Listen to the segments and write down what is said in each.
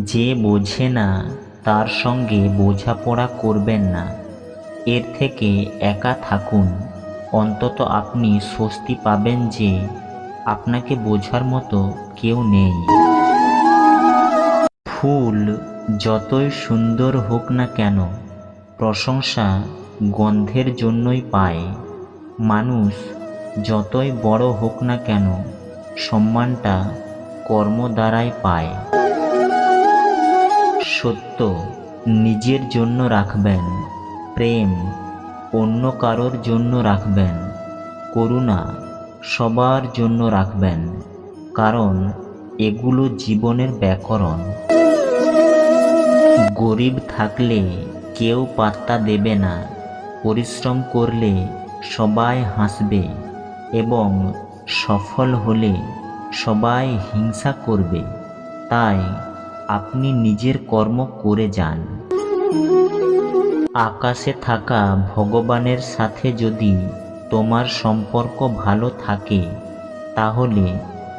যে বোঝে না তার সঙ্গে বোঝাপড়া করবেন না। এর থেকে একা থাকুন, অন্তত আপনি স্বস্তি পাবেন যে আপনাকে বোঝার মতো কেউ নেই। ফুল যতই সুন্দর হোক না কেন, প্রশংসা গন্ধের জন্যই পায়। মানুষ যতই বড় হোক না কেন, সম্মানটা কর্ম দ্বারাই পায়। সত্য নিজের জন্য রাখবেন, প্রেম অন্য কারোর জন্য রাখবেন, করুণা সবার জন্য রাখবেন, কারণ এগুলো জীবনের ব্যাকরণ। গরিব থাকলে কেউ পাত্তা দেবে না, পরিশ্রম করলে সবাই হাসবে এবং সফল হলে সবাই হিংসা করবে। তাই আপনি নিজের কর্ম করে যান। আকাশে থাকা ভগবানের সাথে যদি তোমার সম্পর্ক ভালো থাকে, তাহলে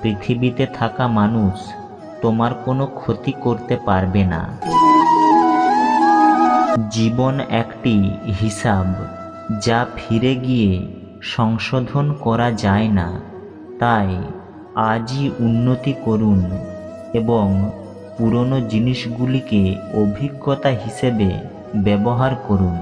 পৃথিবীতে থাকা মানুষ তোমার কোনো ক্ষতি করতে পারবে না। জীবন একটি হিসাব, যা ফিরে গিয়ে সংশোধন করা যায় না। তাই আজই উন্নতি করুন এবং পুরনো জিনিসগুলিকে অভিজ্ঞতা হিসেবে ব্যবহার করুন।